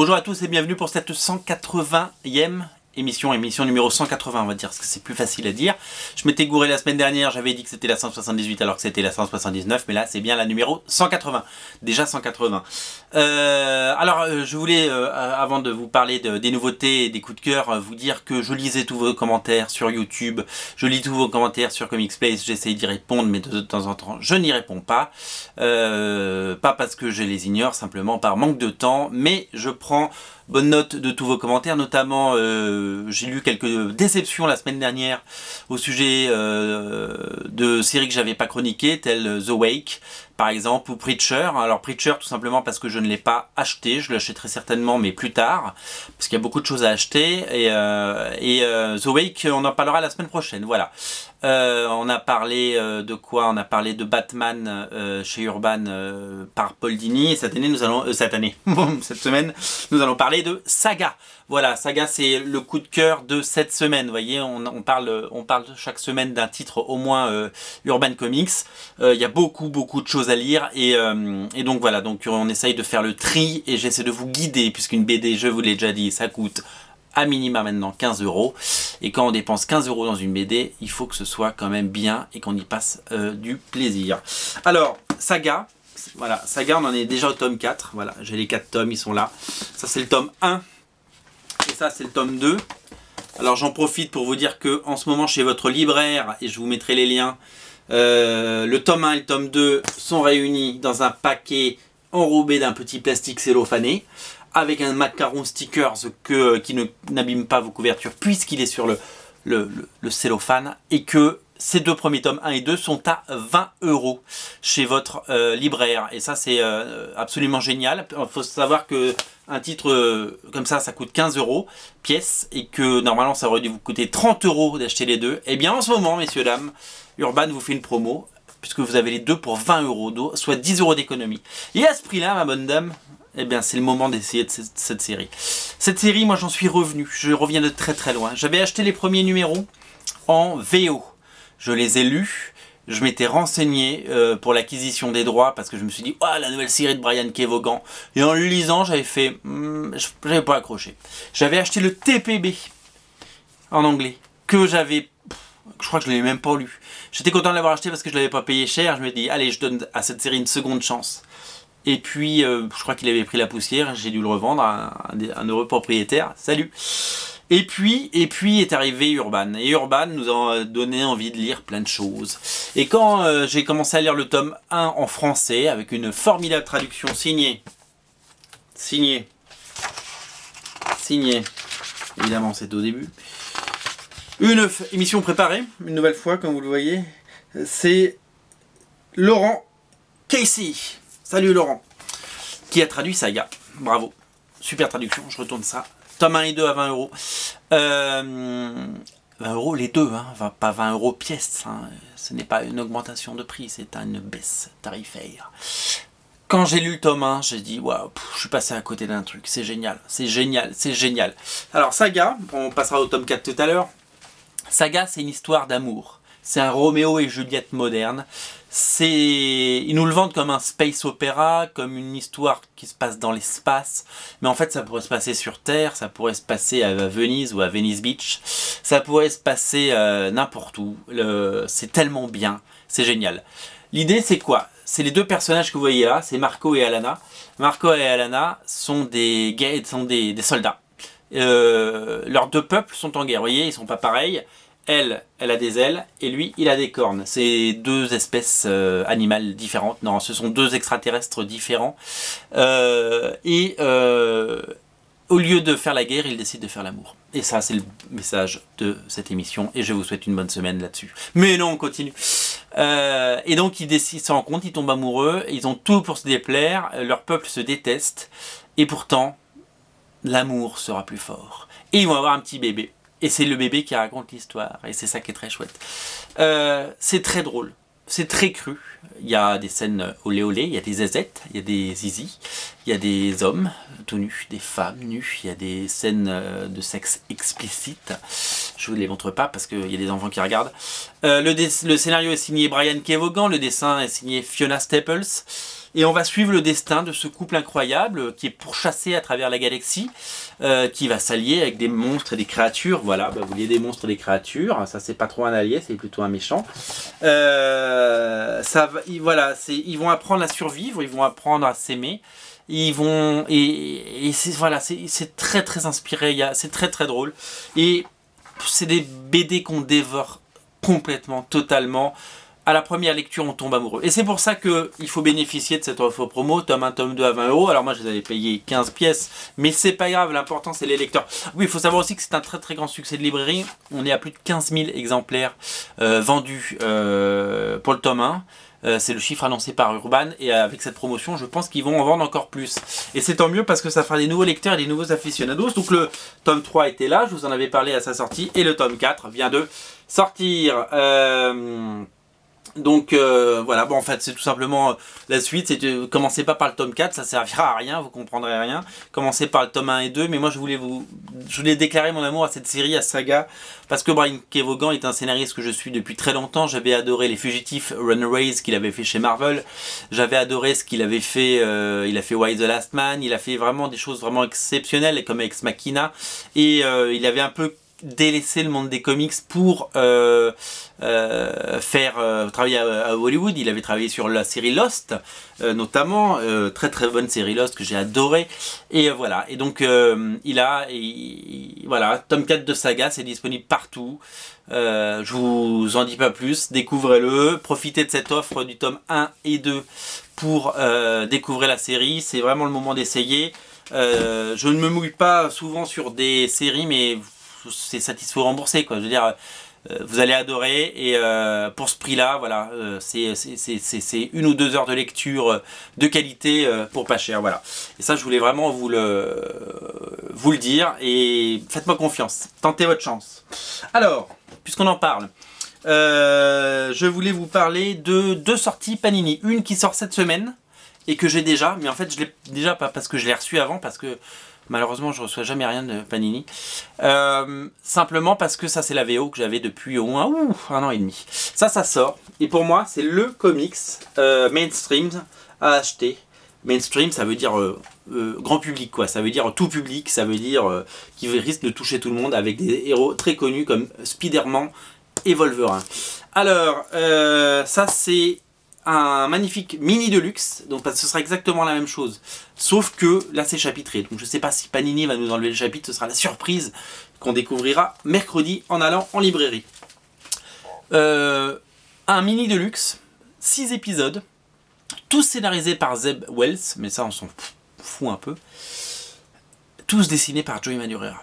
Bonjour à tous et bienvenue pour cette 180e émission numéro 180 on va dire, parce que c'est plus facile à dire. Je m'étais gouré la semaine dernière, j'avais dit que c'était la 178 alors que c'était la 179, mais là c'est bien la numéro 180, déjà 180. Je voulais, avant de vous parler des nouveautés et des coups de cœur, vous dire que je lisais tous vos commentaires sur YouTube, je lis tous vos commentaires sur Comics Place, j'essaye d'y répondre, mais de temps en temps je n'y réponds pas. Pas parce que je les ignore, simplement par manque de temps, mais je prends bonne note de tous vos commentaires, notamment j'ai lu quelques déceptions la semaine dernière au sujet de séries que j'avais pas chroniquées, telles The Wake par exemple, ou Preacher. Alors Preacher tout simplement parce que je ne l'ai pas acheté, je l'achèterai certainement mais plus tard, parce qu'il y a beaucoup de choses à acheter, et The Wake on en parlera la semaine prochaine, voilà. On a parlé de quoi? On a parlé de Batman chez Urban par Paul Dini, et cette semaine nous allons parler de Saga. Voilà, Saga c'est le coup de cœur de cette semaine. Vous voyez, on parle chaque semaine d'un titre au moins Urban Comics. Il y a beaucoup de choses à lire, et donc voilà, donc on essaye de faire le tri et j'essaie de vous guider, puisqu'une BD, je vous l'ai déjà dit, ça coûte à minima maintenant 15 €. Et quand on dépense 15 € dans une BD, il faut que ce soit quand même bien et qu'on y passe du plaisir. Alors, Saga, voilà, Saga, on en est déjà au tome 4. Voilà, j'ai les 4 tomes, ils sont là. Ça, c'est le tome 1. Et ça, c'est le tome 2. Alors, j'en profite pour vous dire que en ce moment, chez votre libraire, et je vous mettrai les liens, le tome 1 et le tome 2 sont réunis dans un paquet enrobé d'un petit plastique cellophané, avec un macaron stickers qui n'abîme pas vos couvertures puisqu'il est sur le cellophane, et que ces deux premiers tomes 1 et 2 sont à 20 € chez votre libraire, et ça c'est absolument génial. Il faut savoir que un titre comme ça coûte 15 € pièce, et que normalement ça aurait dû vous coûter 30 € d'acheter les deux. Et bien en ce moment, messieurs dames, Urban vous fait une promo puisque vous avez les deux pour 20 €, soit 10 € d'économie. Et à ce prix-là, ma bonne dame, eh bien c'est le moment d'essayer de cette série. Cette série, moi j'en suis revenu, je reviens de très loin. J'avais acheté les premiers numéros en VO, je les ai lus, je m'étais renseigné pour l'acquisition des droits, parce que je me suis dit, oh, la nouvelle série de Brian Kevogan, et en le lisant j'avais fait, j'avais pas accroché. J'avais acheté le TPB en anglais, que j'avais, je crois que je l'avais même pas lu. J'étais content de l'avoir acheté parce que je l'avais pas payé cher, je me dis, allez, je donne à cette série une seconde chance. Et puis, je crois qu'il avait pris la poussière, j'ai dû le revendre à un heureux propriétaire. Salut! Et puis est arrivé Urban. Et Urban nous a donné envie de lire plein de choses. Et quand j'ai commencé à lire le tome 1 en français, avec une formidable traduction signée, évidemment c'est au début, une émission préparée, une nouvelle fois comme vous le voyez, c'est Laurent Casey. Salut Laurent, qui a traduit Saga. Bravo, super traduction, je retourne ça. Tome 1 et 2 à 20 €. 20 € les deux, hein, pas 20 € pièce. Hein. Ce n'est pas une augmentation de prix, c'est une baisse tarifaire. Quand j'ai lu le tome 1, j'ai dit waouh, je suis passé à côté d'un truc, c'est génial, c'est génial, c'est génial. Alors Saga, on passera au tome 4 tout à l'heure. Saga, c'est une histoire d'amour. C'est un Roméo et Juliette moderne. Ils nous le vendent comme un space opéra, comme une histoire qui se passe dans l'espace. Mais en fait, ça pourrait se passer sur Terre, ça pourrait se passer à Venise ou à Venice Beach. Ça pourrait se passer n'importe où. C'est tellement bien, c'est génial. L'idée, c'est quoi? C'est les deux personnages que vous voyez là, c'est Marco et Alana. Marco et Alana sont des soldats. Leurs deux peuples sont en guerre, vous voyez, ils sont pas pareils. Elle a des ailes, et lui, il a des cornes. C'est deux espèces animales différentes. Non, ce sont deux extraterrestres différents. Au lieu de faire la guerre, ils décident de faire l'amour. Et ça, c'est le message de cette émission. Et je vous souhaite une bonne semaine là-dessus. Mais non, on continue. Et donc, ils se rendent compte, ils tombent amoureux. Ils ont tout pour se déplaire. Leur peuple se déteste. Et pourtant, l'amour sera plus fort. Et ils vont avoir un petit bébé. Et c'est le bébé qui raconte l'histoire. Et c'est ça qui est très chouette. C'est très drôle. C'est très cru. Il y a des scènes olé olé, il y a des zézettes, il y a des zizi, il y a des hommes tout nus, des femmes nues, il y a des scènes de sexe explicite. Je ne vous les montre pas parce qu'il y a des enfants qui regardent. Le scénario est signé Brian Kevogan, le dessin est signé Fiona Staples. Et on va suivre le destin de ce couple incroyable qui est pourchassé à travers la galaxie, qui va s'allier avec des monstres et des créatures. Voilà, vous voyez des monstres et des créatures, ça c'est pas trop un allié, c'est plutôt un méchant. Ils vont apprendre à survivre, ils vont apprendre à s'aimer. Ils vont c'est très très inspiré, c'est très très drôle. Et c'est des BD qu'on dévore complètement, totalement. À la première lecture, on tombe amoureux. Et c'est pour ça qu'il faut bénéficier de cette offre promo, tome 1, tome 2 à 20 €. Alors moi, je les avais payés 15 pièces, mais c'est pas grave, l'important, c'est les lecteurs. Oui, il faut savoir aussi que c'est un très très grand succès de librairie. On est à plus de 15 000 exemplaires vendus pour le tome 1. C'est le chiffre annoncé par Urban, et avec cette promotion, je pense qu'ils vont en vendre encore plus. Et c'est tant mieux parce que ça fera des nouveaux lecteurs et des nouveaux aficionados. Donc le tome 3 était là, je vous en avais parlé à sa sortie, et le tome 4 vient de sortir. Donc voilà, bon en fait c'est tout simplement la suite, c'est commencez pas par le tome 4, ça servira à rien, vous comprendrez rien. Commencez par le tome 1 et 2, mais moi je voulais déclarer mon amour à cette série, à Saga, parce que Brian Kevogan est un scénariste que je suis depuis très longtemps. J'avais adoré Les Fugitifs, Runaways qu'il avait fait chez Marvel, j'avais adoré ce qu'il avait fait, il a fait Why the Last Man, il a fait vraiment des choses vraiment exceptionnelles comme Ex Machina, et il avait un peu délaissé le monde des comics pour travailler à Hollywood. Il avait travaillé sur la série Lost, notamment, très très bonne série Lost que j'ai adoré. Et voilà, et donc voilà, tome 4 de Saga, c'est disponible partout. Je vous en dis pas plus, découvrez-le, profitez de cette offre du tome 1 et 2 pour découvrir la série. C'est vraiment le moment d'essayer. Je ne me mouille pas souvent sur des séries, mais c'est satisfait remboursé, quoi. Je veux dire, vous allez adorer, et pour ce prix-là, voilà, c'est 1 ou 2 heures de lecture de qualité pour pas cher, voilà. Et ça, je voulais vraiment vous le dire, et faites-moi confiance, tentez votre chance. Alors, puisqu'on en parle, je voulais vous parler de 2 sorties Panini. Une qui sort cette semaine, et que j'ai déjà, mais en fait, je l'ai déjà pas parce que je l'ai reçu avant, parce que malheureusement, je reçois jamais rien de Panini. Simplement parce que ça, c'est la VO que j'avais depuis au moins 1 an et demi. Ça sort. Et pour moi, c'est le comics mainstream à acheter. Mainstream, ça veut dire grand public, quoi. Ça veut dire tout public. Ça veut dire qui risque de toucher tout le monde, avec des héros très connus comme Spider-Man et Wolverine. Alors, ça, c'est un magnifique mini deluxe, donc ce sera exactement la même chose, sauf que là c'est chapitré, donc je sais pas si Panini va nous enlever le chapitre, ce sera la surprise qu'on découvrira mercredi en allant en librairie. Un mini deluxe, 6 épisodes, tous scénarisés par Zeb Wells, mais ça on s'en fout un peu, tous dessinés par Joey Madureira.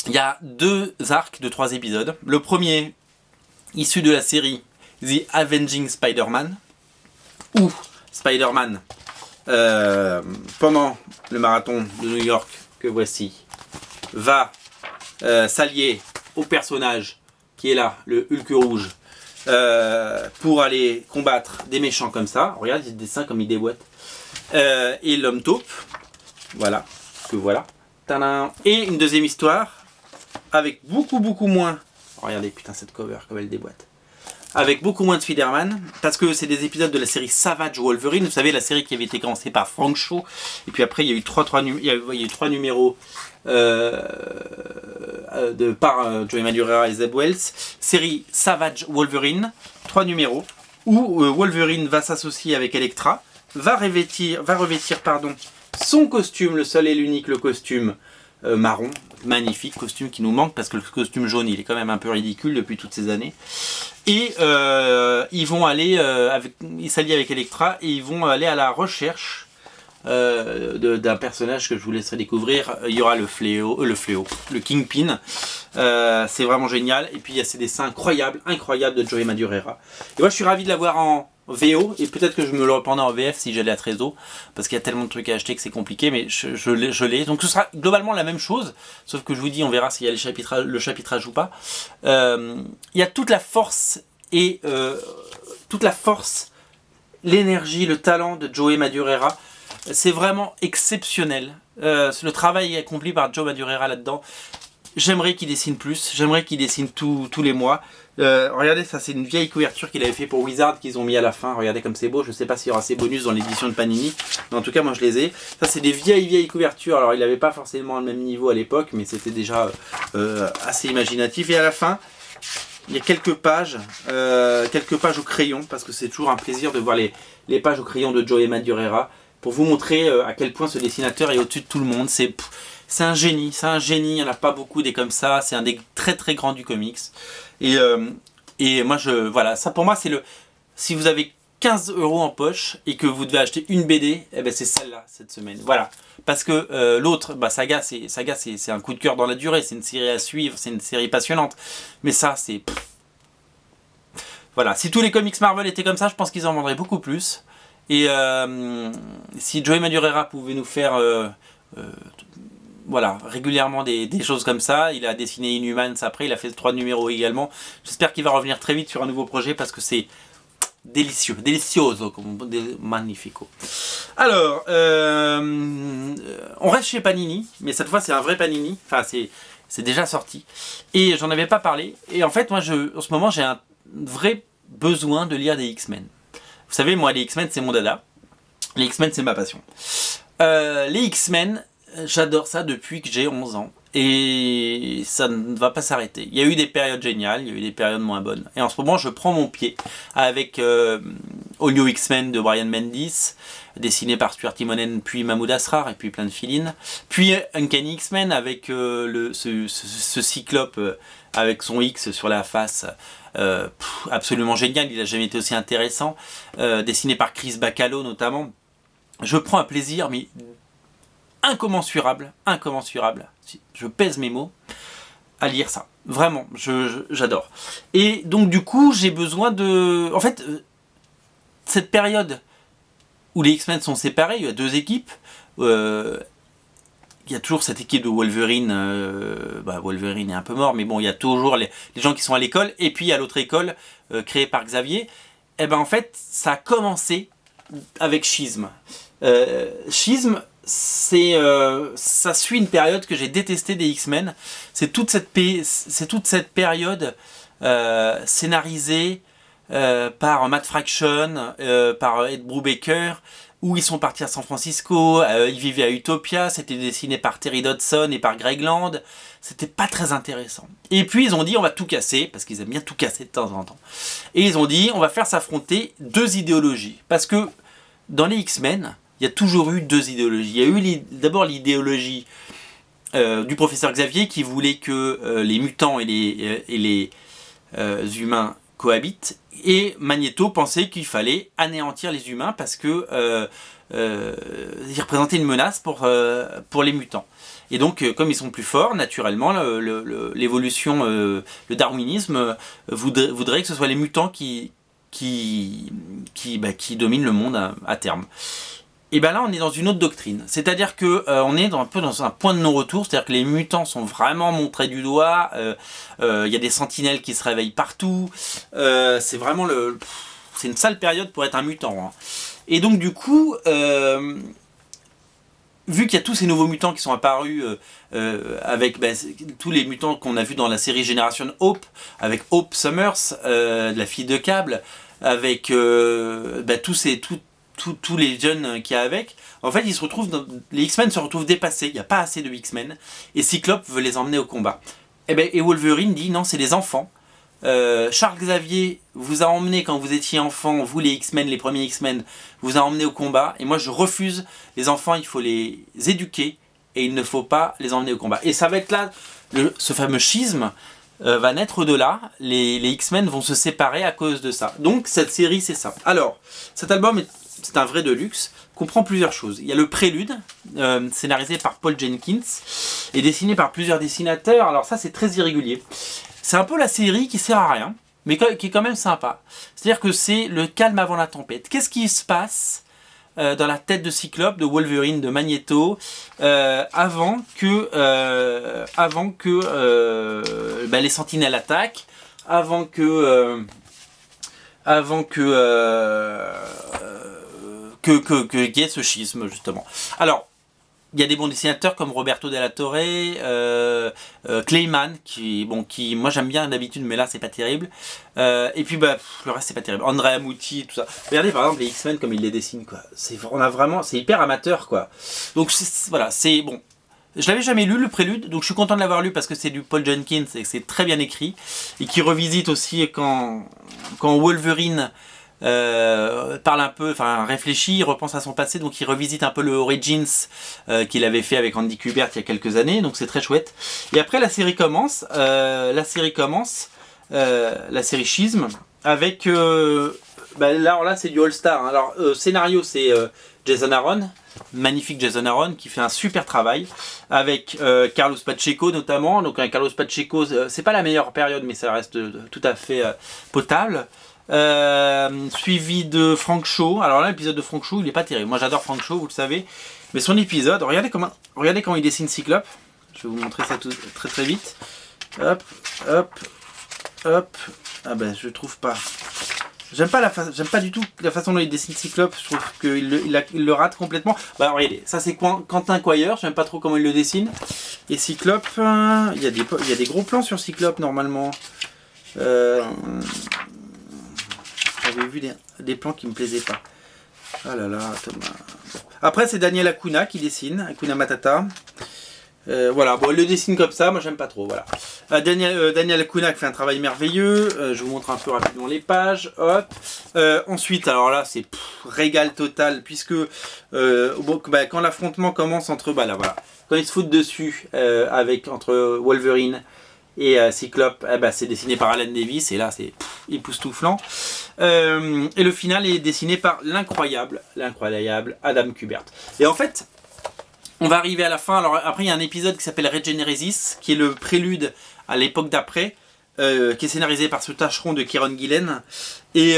Il y a 2 arcs de 3 épisodes, le premier issu de la série The Avenging Spider-Man, où Spider-Man, pendant le marathon de New York que voici, va s'allier au personnage qui est là, le Hulk rouge, pour aller combattre des méchants comme ça. Regarde les dessins comme il déboîte. Et l'homme taupe, voilà, que voilà. Tadam. Et une deuxième histoire avec beaucoup moins. Regardez, putain, cette cover comme elle déboîte. Avec beaucoup moins de Spider-Man, parce que c'est des épisodes de la série Savage Wolverine, vous savez, la série qui avait été commencée par Frank Shaw, et puis après il y a eu 3 numéros par Joey Madureira et Zeb Wells, série Savage Wolverine, 3 numéros, où Wolverine va s'associer avec Elektra, va revêtir son costume, le seul et l'unique, le costume marron, magnifique costume qui nous manque parce que le costume jaune il est quand même un peu ridicule depuis toutes ces années, et ils vont aller ils s'allient avec Elektra et ils vont aller à la recherche d'un personnage que je vous laisserai découvrir. Il y aura le Kingpin, c'est vraiment génial, et puis il y a ces dessins incroyables de Joey Madureira, et moi je suis ravi de l'avoir en VO, et peut-être que je me le reprendrai en VF si j'allais à Trésor, parce qu'il y a tellement de trucs à acheter que c'est compliqué, mais je l'ai. Donc ce sera globalement la même chose, sauf que je vous dis, on verra s'il y a le chapitrage ou pas. Il y a toute la force l'énergie, le talent de Joe Madureira. C'est vraiment exceptionnel. Le travail accompli par Joe Madureira là-dedans. J'aimerais qu'il dessine plus, j'aimerais qu'il dessine tous les mois. Regardez, ça c'est une vieille couverture qu'il avait fait pour Wizard qu'ils ont mis à la fin. Regardez comme c'est beau, je sais pas s'il y aura ces bonus dans l'édition de Panini, mais en tout cas moi je les ai. Ça c'est des vieilles couvertures, alors il n'avait pas forcément le même niveau à l'époque, mais c'était déjà assez imaginatif. Et à la fin, il y a quelques pages au crayon, parce que c'est toujours un plaisir de voir les pages au crayon de Joe Madureira, pour vous montrer à quel point ce dessinateur est au-dessus de tout le monde. C'est un génie, il n'y en a pas beaucoup des comme ça, c'est un des très très grands du comics. Et moi, voilà, ça pour moi c'est le... Si vous avez 15 € en poche et que vous devez acheter une BD, eh ben c'est celle-là cette semaine. Voilà, parce que l'autre, Saga, c'est un coup de cœur dans la durée, c'est une série à suivre, c'est une série passionnante. Mais ça, c'est... Voilà, si tous les comics Marvel étaient comme ça, je pense qu'ils en vendraient beaucoup plus. Et si Joe Madureira pouvait nous faire... voilà, régulièrement des choses comme ça. Il a dessiné Inhumans après, il a fait 3 numéros également. J'espère qu'il va revenir très vite sur un nouveau projet parce que c'est délicieux, delicioso, magnifico. Alors, on reste chez Panini, mais cette fois c'est un vrai Panini. Enfin, c'est déjà sorti. Et j'en avais pas parlé. Et en fait, moi, en ce moment, j'ai un vrai besoin de lire des X-Men. Vous savez, moi, les X-Men, c'est mon dada. Les X-Men, c'est ma passion. Les X-Men... J'adore ça depuis que j'ai 11 ans et ça ne va pas s'arrêter. Il y a eu des périodes géniales, il y a eu des périodes moins bonnes. Et en ce moment, je prends mon pied avec All New X-Men de Brian Bendis, dessiné par Stuart Timonen, puis Mahmoud Asrar et puis plein de filines. Puis Uncanny X-Men avec ce cyclope avec son X sur la face. Absolument génial, il n'a jamais été aussi intéressant. Dessiné par Chris Bacalo notamment. Je prends un plaisir, mais... incommensurable, je pèse mes mots, à lire ça. Vraiment, j'adore. Et donc du coup, j'ai besoin de... En fait, cette période où les X-Men sont séparés, il y a 2 équipes. Il y a toujours cette équipe de Wolverine. Wolverine est un peu mort, mais bon, il y a toujours les gens qui sont à l'école. Et puis il y a l'autre école, créée par Xavier. Et ben en fait, ça a commencé avec Schisme. Schisme, ça suit une période que j'ai détestée des X-Men. C'est toute cette période scénarisée par Matt Fraction, par Ed Brubaker, où ils sont partis à San Francisco, ils vivaient à Utopia, c'était dessiné par Terry Dodson et par Greg Land. C'était pas très intéressant. Et puis ils ont dit on va tout casser, parce qu'ils aiment bien tout casser de temps en temps. Et ils ont dit on va faire s'affronter 2 idéologies. Parce que dans les X-Men, il y a toujours eu 2 idéologies. Il y a eu d'abord l'idéologie du professeur Xavier qui voulait que les mutants et les humains cohabitent. Et Magneto pensait qu'il fallait anéantir les humains parce que ils représentaient une menace pour les mutants. Et donc, comme ils sont plus forts, naturellement, l'évolution, le darwinisme voudrait que ce soit les mutants qui dominent le monde à terme. Et bien là, on est dans une autre doctrine. C'est-à-dire que on est un peu dans un point de non-retour. C'est-à-dire que les mutants sont vraiment montrés du doigt. Y a des sentinelles qui se réveillent partout. C'est vraiment c'est une sale période pour être un mutant. Hein. Et donc du coup, vu qu'il y a tous ces nouveaux mutants qui sont apparus avec tous les mutants qu'on a vus dans la série Génération Hope, avec Hope Summers, la fille de câble, avec tous les jeunes qu'il y a avec, en fait, les X-Men se retrouvent dépassés, il n'y a pas assez de X-Men, et Cyclope veut les emmener au combat. Et Wolverine dit non, c'est les enfants. Charles Xavier vous a emmené quand vous étiez enfant, vous les X-Men, les premiers X-Men, vous a emmené au combat, et moi je refuse. Les enfants, il faut les éduquer, et il ne faut pas les emmener au combat. Et ça va être là, ce fameux schisme va naître de là, les X-Men vont se séparer à cause de ça. Donc cette série, c'est ça. Alors, cet album c'est un vrai deluxe, comprend plusieurs choses. Il y a le prélude, scénarisé par Paul Jenkins, et dessiné par plusieurs dessinateurs. Alors ça, c'est très irrégulier. C'est un peu la série qui sert à rien, mais qui est quand même sympa. C'est-à-dire que c'est le calme avant la tempête. Qu'est-ce qui se passe dans la tête de Cyclope, de Wolverine, de Magneto, avant que les sentinelles attaquent, avant que avant qu'il y ait ce schisme, justement. Alors, il y a des bons dessinateurs comme Roberto Della Torre, Clayman, qui moi j'aime bien d'habitude, mais là c'est pas terrible. Et puis le reste c'est pas terrible. Andrea Muti, tout ça. Regardez par exemple les X-Men comme il les dessine, quoi. C'est hyper amateur, quoi. Donc voilà, c'est bon. Je l'avais jamais lu, le prélude, donc je suis content de l'avoir lu parce que c'est du Paul Jenkins et que c'est très bien écrit. Et qui revisite aussi quand Wolverine parle un peu, enfin réfléchit, il repense à son passé, donc il revisite un peu le Origins qu'il avait fait avec Andy Kubert il y a quelques années, donc c'est très chouette. Et après la série commence, la série Schisme, avec là c'est du All-Star. Hein. Alors scénario c'est Jason Aaron, magnifique Jason Aaron qui fait un super travail avec Carlos Pacheco notamment. Donc Carlos Pacheco, c'est pas la meilleure période, mais ça reste tout à fait potable. Suivi de Frank Shaw. Alors là, l'épisode de Frank Shaw, il est pas terrible. Moi, j'adore Frank Shaw, vous le savez. Mais son épisode, regardez comment il dessine Cyclope. Je vais vous montrer ça très très vite. Hop, hop, hop. Ah ben, je trouve pas. J'aime pas du tout la façon dont il dessine Cyclope. Je trouve qu'il le rate complètement. Bah regardez, ça c'est Quentin Quire. J'aime pas trop comment il le dessine. Et Cyclope, il y a des gros plans sur Cyclope normalement. J'avais vu des plans qui me plaisaient pas. Ah là là, Thomas. Bon. Après, c'est Daniel Acuna qui dessine, Acuna Matata. Voilà, bon, il le dessine comme ça, moi j'aime pas trop. Voilà. Daniel Acuna qui fait un travail merveilleux. Je vous montre un peu rapidement les pages. Hop. Ensuite, alors là, c'est régal total, puisque quand l'affrontement commence entre. Là, voilà. Quand ils se foutent dessus entre Wolverine et Cyclope, c'est dessiné par Alan Davis, et là c'est époustouflant. Et le final est dessiné par l'incroyable Adam Kubert. Et en fait, on va arriver à la fin. Alors après, il y a un épisode qui s'appelle Regeneresis, qui est le prélude à l'époque d'après, qui est scénarisé par ce tâcheron de Kieron Gillen et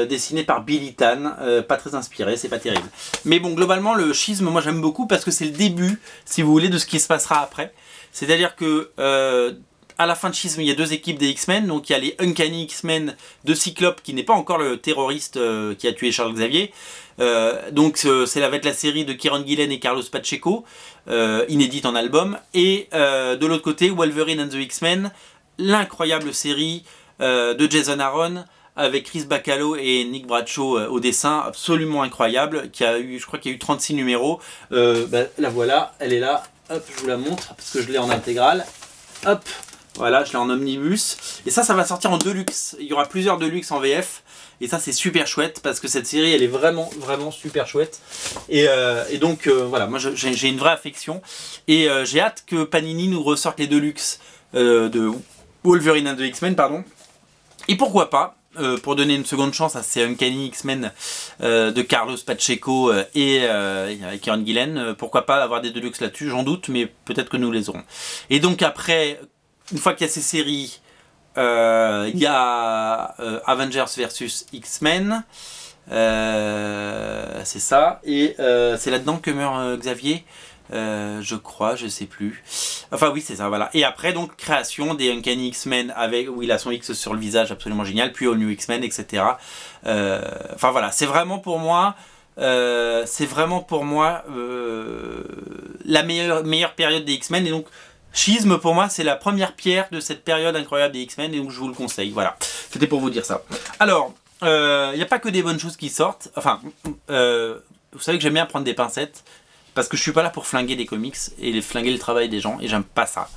dessiné par Billy Tan. Pas très inspiré, c'est pas terrible. Mais bon, globalement, le schisme, moi j'aime beaucoup parce que c'est le début, si vous voulez, de ce qui se passera après. C'est-à-dire que à la fin de Schisme, il y a deux équipes des X-Men. Donc il y a les Uncanny X-Men de Cyclope, qui n'est pas encore le terroriste qui a tué Charles Xavier. Donc ça va être la série de Kieron Gillen et Carlos Pacheco, inédite en album. Et de l'autre côté, Wolverine and the X-Men, l'incroyable série de Jason Aaron, avec Chris Bacalo et Nick Bradshaw au dessin, absolument incroyable, je crois qu'il y a eu 36 numéros. La voilà, elle est là. Hop, je vous la montre, parce que je l'ai en intégrale. Hop, voilà, je l'ai en omnibus. Et ça va sortir en Deluxe. Il y aura plusieurs Deluxe en VF. Et ça, c'est super chouette, parce que cette série, elle est vraiment, vraiment super chouette. Et donc, voilà, moi, j'ai une vraie affection. Et j'ai hâte que Panini nous ressorte les Deluxe de Wolverine and the X-Men, pardon. Et pourquoi pas, pour donner une seconde chance à ces Uncanny X-Men de Carlos Pacheco et Kieron Gillen, pourquoi pas avoir des Deluxe là-dessus, j'en doute, mais peut-être que nous les aurons. Et donc après, une fois qu'il y a ces séries, il y a Avengers versus X-Men, c'est ça, et c'est là-dedans que meurt Xavier, je crois, je sais plus. Enfin oui, c'est ça, voilà. Et après, donc, création des Uncanny X-Men où il a son X sur le visage, absolument génial, puis All New X-Men, etc. Enfin voilà, c'est vraiment pour moi la meilleure période des X-Men. Et donc, Schisme, pour moi, c'est la première pierre de cette période incroyable des X-Men, et donc je vous le conseille. Voilà, c'était pour vous dire ça. Alors, il n'y a pas que des bonnes choses qui sortent. Enfin, vous savez que j'aime bien prendre des pincettes, parce que je suis pas là pour flinguer des comics et flinguer le travail des gens, et j'aime pas ça.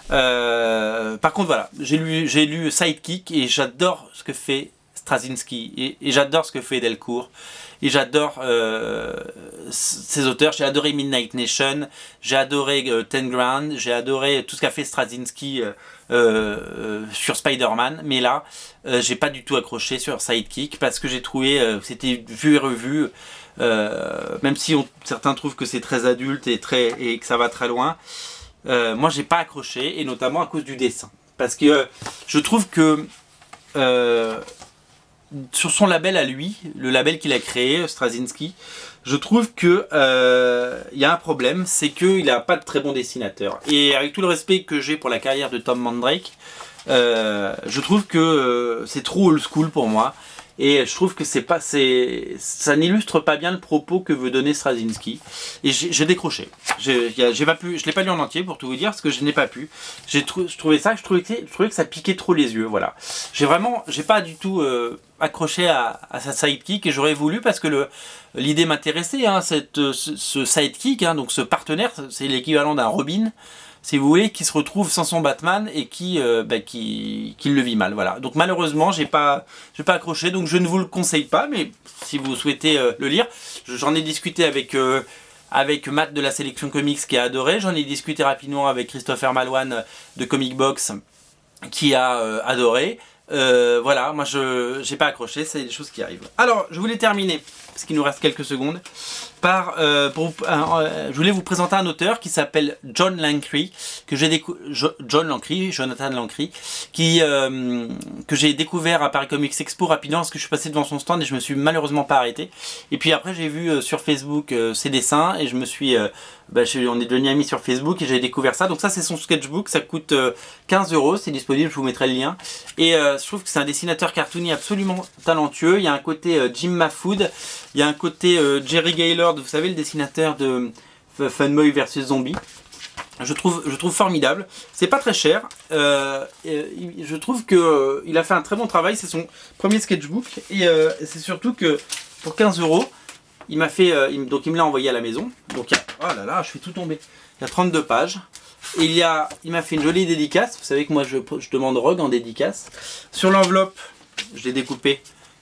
Par contre, voilà, j'ai lu Sidekick, et j'adore ce que fait Straczynski, et j'adore ce que fait Delcourt, et j'adore ces auteurs. J'ai adoré Midnight Nation, j'ai adoré Ten Grand, j'ai adoré tout ce qu'a fait Straczynski sur Spider-Man, mais là, j'ai pas du tout accroché sur Sidekick, parce que j'ai trouvé c'était vu et revu. Même si certains trouvent que c'est très adulte et que ça va très loin, moi j'ai pas accroché, et notamment à cause du dessin, parce que je trouve que sur son label à lui, le label qu'il a créé, Straczynski, je trouve que y a un problème, c'est qu'il a pas de très bon dessinateur. Et avec tout le respect que j'ai pour la carrière de Tom Mandrake, je trouve que c'est trop old school pour moi. Et je trouve que ça n'illustre pas bien le propos que veut donner Straczynski. Et j'ai décroché. J'ai pas pu, je l'ai pas lu en entier pour tout vous dire parce que je n'ai pas pu. Je trouvais que ça piquait trop les yeux. Voilà. J'ai pas du tout accroché à sa sidekick et j'aurais voulu parce que l'idée m'intéressait. Hein, ce sidekick, hein, donc ce partenaire, c'est l'équivalent d'un Robin, si vous voulez, qui se retrouve sans son Batman et qui le vit mal. Voilà. Donc malheureusement, j'ai pas accroché, donc je ne vous le conseille pas, mais si vous souhaitez le lire, j'en ai discuté avec Matt de la sélection comics qui a adoré, j'en ai discuté rapidement avec Christopher Malouane de Comic Box qui a adoré. Voilà, moi j'ai pas accroché, c'est des choses qui arrivent. Alors, je voulais terminer, parce qu'il nous reste quelques secondes, je voulais vous présenter un auteur qui s'appelle John Langkry, Jonathan Langkry, que j'ai découvert à Paris Comics Expo rapidement parce que je suis passé devant son stand et je me suis malheureusement pas arrêté. Et puis après j'ai vu sur Facebook ses dessins et je me suis on est devenus amis sur Facebook et j'ai découvert ça. Donc ça c'est son sketchbook, ça coûte 15 €, c'est disponible, je vous mettrai le lien. Et je trouve que c'est un dessinateur cartoony absolument talentueux. Il y a un côté Jim Mahfood, il y a un côté Jerry Gaylord, vous savez, le dessinateur de Funboy vs Zombie. Je trouve formidable. C'est pas très cher. Je trouve que il a fait un très bon travail. C'est son premier sketchbook et c'est surtout que pour 15 €, il m'a fait, donc il me l'a envoyé à la maison. Donc oh là là, je suis tout tombé. Il y a 32 pages. Et il m'a fait une jolie dédicace. Vous savez que moi je demande Rogue en dédicace. Sur l'enveloppe, je l'ai découpé.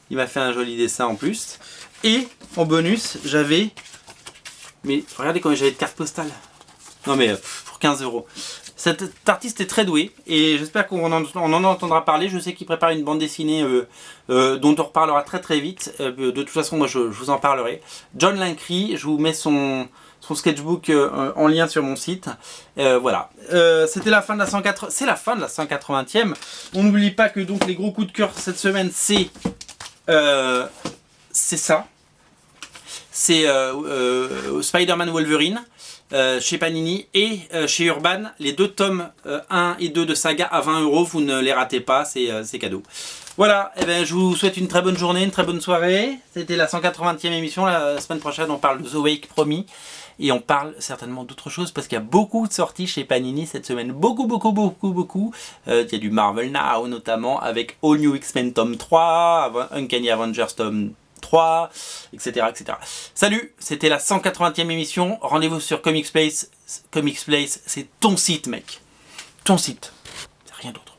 Il m'a fait un joli dessin en plus. Et en bonus, j'avais... Mais regardez combien j'avais de cartes postales. Non mais pour 15 €. Cet artiste est très doué et j'espère qu'on en entendra parler. Je sais qu'il prépare une bande dessinée dont on reparlera très très vite. De toute façon, moi je vous en parlerai. John Langkry, je vous mets son sketchbook en lien sur mon site. Voilà. C'était la fin de la 180. C'est la fin de la 180e. On n'oublie pas que donc les gros coups de cœur cette semaine, c'est ça. C'est Spider-Man Wolverine chez Panini et chez Urban, les deux tomes 1 et 2 de Saga à 20 €. Vous ne les ratez pas, c'est cadeau. Voilà, et ben, je vous souhaite une très bonne journée, une très bonne soirée. C'était la 180e émission. La semaine prochaine, on parle de The Wake, promis. Et on parle certainement d'autres choses parce qu'il y a beaucoup de sorties chez Panini cette semaine. Beaucoup. Il y a du Marvel Now notamment avec All New X-Men tome 3, Uncanny Avengers tome 3, etc. Salut, c'était la 180e émission. Rendez-vous sur Comics Place. Comics Place, c'est ton site, mec. Ton site. C'est rien d'autre.